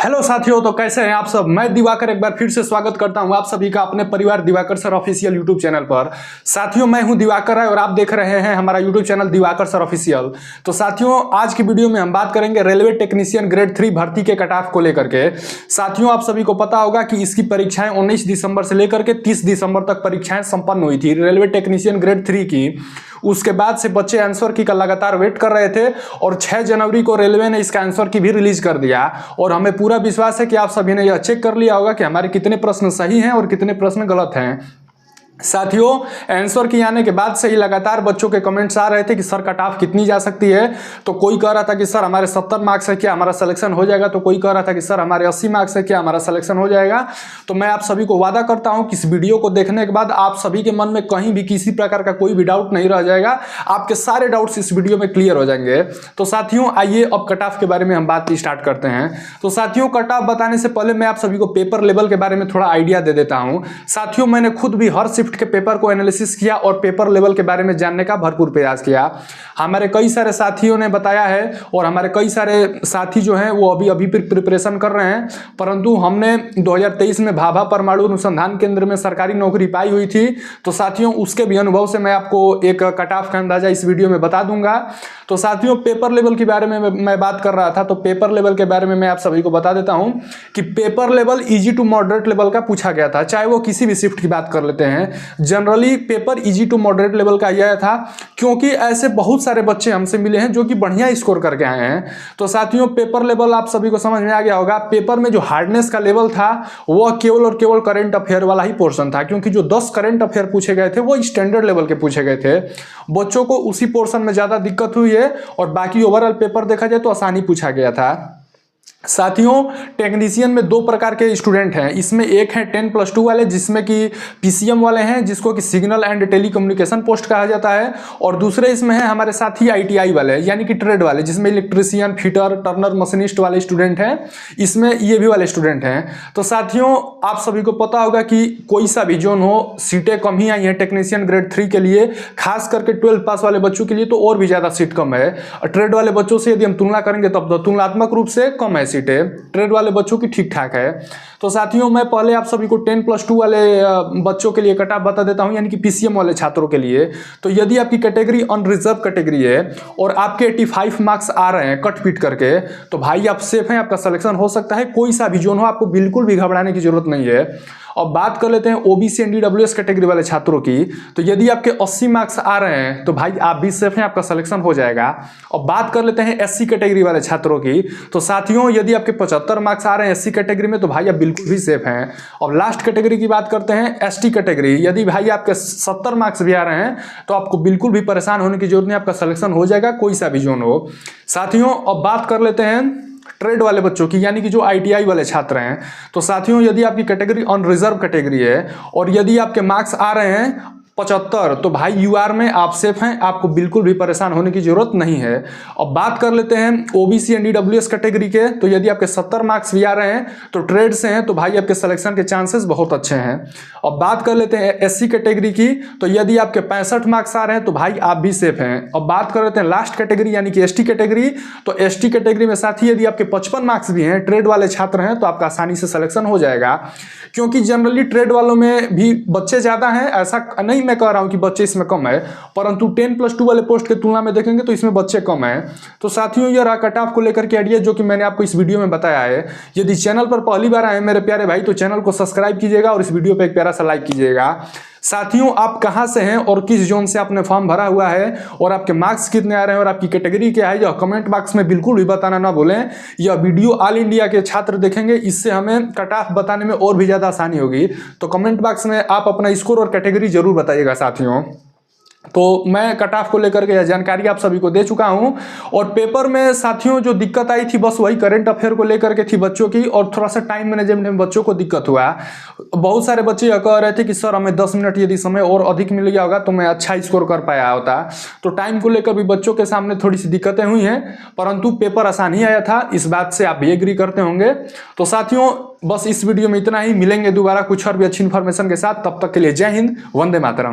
Hello साथियों, तो कैसे हैं आप सब। मैं दिवाकर एक बार फिर से स्वागत करता हूं आप सभी का अपने परिवार Diwakar sir official YouTube channel पर। साथियों, मैं हूं दिवाकर राय और आप देख रहे हैं हमारा YouTube channel Diwakar sir official. तो साथियों, आज की वीडियो में हम बात करेंगे रेलवे टेक्नीशियन ग्रेड 3 भर्ती के कट ऑफ को लेकर के। साथियों, आप सभी को पता होगा कि इसकी परीक्षाएं 19 दिसंबर से लेकर के 30 दिसंबर तक परीक्षाएं संपन्न हुई थी रेलवे टेक्नीशियन ग्रेड 3 की। उसके बाद से बच्चे आंसर की का लगातार वेट कर रहे थे और 6 जनवरी को रेलवे ने इसका आंसर की भी रिलीज कर दिया। और हमें पूरा विश्वास है कि आप सभी ने यह चेक कर लिया होगा कि हमारे कितने प्रश्न सही हैं और कितने प्रश्न गलत हैं। साथियों, आंसर की आने के बाद से ही लगातार बच्चों के कमेंट्स आ रहे थे कि सर कट ऑफ कितनी जा सकती है। तो कोई कह रहा था कि सर हमारे 70 मार्क्स है, क्या हमारा सिलेक्शन हो जाएगा। तो कोई कह रहा था कि सर हमारे 80 मार्क्स है, क्या हमारा सिलेक्शन हो जाएगा। तो मैं आप सभी को वादा करता हूं कि इस वीडियो को देखने के बाद आप सभी के मन में कहीं भी किसी प्रकार का कोई भी डाउट नहीं रह जाएगा। आपके सारे डाउट्स इस वीडियो में क्लियर हो जाएंगे। तो साथियों, आइए अब कट ऑफ के बारे में हम बात स्टार्ट करते हैं। तो साथियों, कट ऑफ बताने से पहले मैं आप सभी को पेपर लेवल के बारे में थोड़ा आइडिया दे देता हूं। साथियों, मैंने खुद भी हर शिफ्ट के पेपर को एनालिसिस किया और पेपर लेवल के बारे में जानने का भरपूर प्रयास किया। हमारे कई सारे साथियों ने बताया है और हमारे कई सारे साथी जो हैं वो अभी प्रिपरेशन कर रहे हैं, परंतु हमने 2023 में भाभा परमाणु अनुसंधान केंद्र में सरकारी नौकरी पाई हुई थी। तो साथियों, उसके भी अनुभव से मैं आपको एक कट ऑफ का अंदाजा इस वीडियो में बता दूंगा। तो साथियों, पेपर लेवल के बारे में मैं बात कर रहा था, तो पेपर लेवल के बारे में मैं आप सभी को बता देता हूं कि paper level easy to moderate level का पूछा गया था, चाहे वो किसी भी शिफ्ट की बात कर लेते हैं। Generally paper easy to moderate level का आया था, क्योंकि ऐसे बहुत सारे बच्चे हमसे मिले हैं जो कि बढ़िया स्कोर करके आए हैं। तो साथियों, पेपर लेवल आप सभी को समझ में आ गया होगा। पेपर में जो हार्डनेस का लेवल था वह केवल और केवल करंट अफेयर वाला ही पोर्शन था, क्योंकि जो 10 करंट अफेयर पूछे गए थे वो स्टैंडर्ड लेवल के पूछे गए थे। बच्चों को उसी पोर्शन में ज्यादा दिक्कत हुई है और बाकी ओवरऑल पेपर देखा जाए तो आसानी पूछा गया था। साथियों, टेक्नीशियन में 2 प्रकार के स्टूडेंट हैं। इसमें एक है 10+2 वाले, जिसमें कि पीसीएम वाले हैं, जिसको कि सिग्नल एंड टेलीकम्युनिकेशन पोस्ट कहा जाता है। और दूसरे इसमें है हमारे साथी आईटीआई वाले, यानी कि ट्रेड वाले, जिसमें इलेक्ट्रीशियन, फिटर, टर्नर, मशीनिस्ट वाले स्टूडेंट हैं। इसमें ये भी वाले स्टूडेंट हैं। तो साथियों, आप सभी को पता होगा कि कोई सा भी जोन हो, सीटें कम ही आई हैं टेक्नीशियन ग्रेड 3 के लिए, खास करके 12 पास वाले बच्चों के लिए तो और भी ज्यादा सीट कम है। ट्रेड वाले बच्चों से यदि हम तुलना करेंगे तब तो तुलनात्मक रूप से कम है सीटें, ट्रेड वाले बच्चों की ठीक ठाक है। तो साथियों, मैं पहले आप सभी को 10+2 वाले बच्चों के लिए कट ऑफ बता देता हूं, यानी कि पीसीएम वाले छात्रों के लिए। तो यदि आपकी कैटेगरी अनरिजर्व कैटेगरी है और आपके 85 मार्क्स आ रहे हैं कट पीट करके, तो भाई आप सेफ हैं, आपका सिलेक्शन हो सकता है। कोई सा भी जोन हो, आपको बिल्कुल भी घबराने की जरूरत नहीं है। अब बात कर लेते हैं ओबीसी एंड ईडब्ल्यूएस कैटेगरी वाले छात्रों की। तो यदि आपके 80 मार्क्स आ रहे हैं तो भाई आप भी सेफ हैं, आपका सिलेक्शन हो जाएगा। अब बात कर लेते हैं एससी कैटेगरी वाले छात्रों की। तो साथियों, यदि आपके 75 मार्क्स आ रहे हैं एससी कैटेगरी में तो भाई आप बिल्कुल भी सेफ हैं। अब लास्ट कैटेगरी की बात करते हैं एसटी कैटेगरी। यदि भाई आपके 70 मार्क्स भी आ रहे हैं तो आपको बिल्कुल भी परेशान होने की जरूरत नहीं, आपका सिलेक्शन हो जाएगा, कोई सा भी जोन हो। साथियों, अब बात कर लेते हैं ट्रेड वाले बच्चों की, यानी कि जो आईटीआई वाले छात्र हैं। तो साथियों, यदि आपकी कैटेगरी अनरिजर्व कैटेगरी है और यदि आपके मार्क्स आ रहे हैं 75, तो भाई यूआर में आप सेफ हैं, आपको बिल्कुल भी परेशान होने की जरूरत नहीं है। अब बात कर लेते हैं ओबीसी एंड ईडब्ल्यूएस कैटेगरी के। तो यदि आपके 70 मार्क्स भी आ रहे हैं तो ट्रेड से हैं, तो भाई आपके सिलेक्शन के चांसेस बहुत अच्छे हैं। अब बात कर लेते हैं एससी कैटेगरी की। तो यदि आपके 65 मार्क्स आ रहे हैं तो भाई आप भी सेफ हैं। अब बात कर लेते हैं लास्ट कैटेगरी, यानी कि एसटी कैटेगरी। तो एसटी कैटेगरी में साथी यदि आपके 55 मार्क्स भी हैं, ट्रेड वाले छात्र हैं, तो आपका आसानी से सिलेक्शन हो जाएगा, क्योंकि जनरली ट्रेड वालों में भी बच्चे ज्यादा हैं। ऐसा नहीं मैं कह रहा हूं कि बच्चे इसमें कम है, परंतु 10+2 वाले पोस्ट की तुलना में देखेंगे तो इसमें बच्चे कम हैं। तो साथियों, ये रहा कट ऑफ को लेकर के आइडिया जो कि मैंने आपको इस वीडियो में बताया है। यदि चैनल पर पहली बार आए मेरे प्यारे भाई, तो चैनल को सब्सक्राइब कीजिएगा और इस वीडियो पे एक प्यारा सा लाइक कीजिएगा। साथियों, आप कहां से हैं और किस जोन से आपने फॉर्म भरा हुआ है और आपके मार्क्स कितने आ रहे हैं और आपकी कैटेगरी क्या है, यह कमेंट बॉक्स में बिल्कुल भी बताना ना भूलें। यह वीडियो ऑल इंडिया के छात्र देखेंगे, इससे हमें कट ऑफ बताने में और भी ज्यादा आसानी होगी। तो कमेंट बॉक्स में आप अपना स्कोर और कैटेगरी जरूर बताइएगा साथियों। तो मैं कट ऑफ को लेकर के यह जानकारी आप सभी को दे चुका हूं। और पेपर में साथियों जो दिक्कत आई थी बस वही करंट अफेयर को लेकर के थी बच्चों की, और थोड़ा सा टाइम मैनेजमेंट में बच्चों को दिक्कत हुआ। बहुत सारे बच्चे यह कह रहे थे कि सर हमें 10 मिनट यदि समय और अधिक मिल गया होगा तो मैं अच्छा स्कोर कर पाया होता। तो टाइम को लेकर भी बच्चों के सामने थोड़ी सी दिक्कतें हुई हैं, परंतु पेपर आसान ही आया था, इस बात से आप भी एग्री करते होंगे। तो साथियों, बस इस वीडियो में इतना ही। मिलेंगे दोबारा कुछ और भी अच्छी इन्फॉर्मेशन के साथ, तब तक के लिए जय हिंद, वंदे मातरम।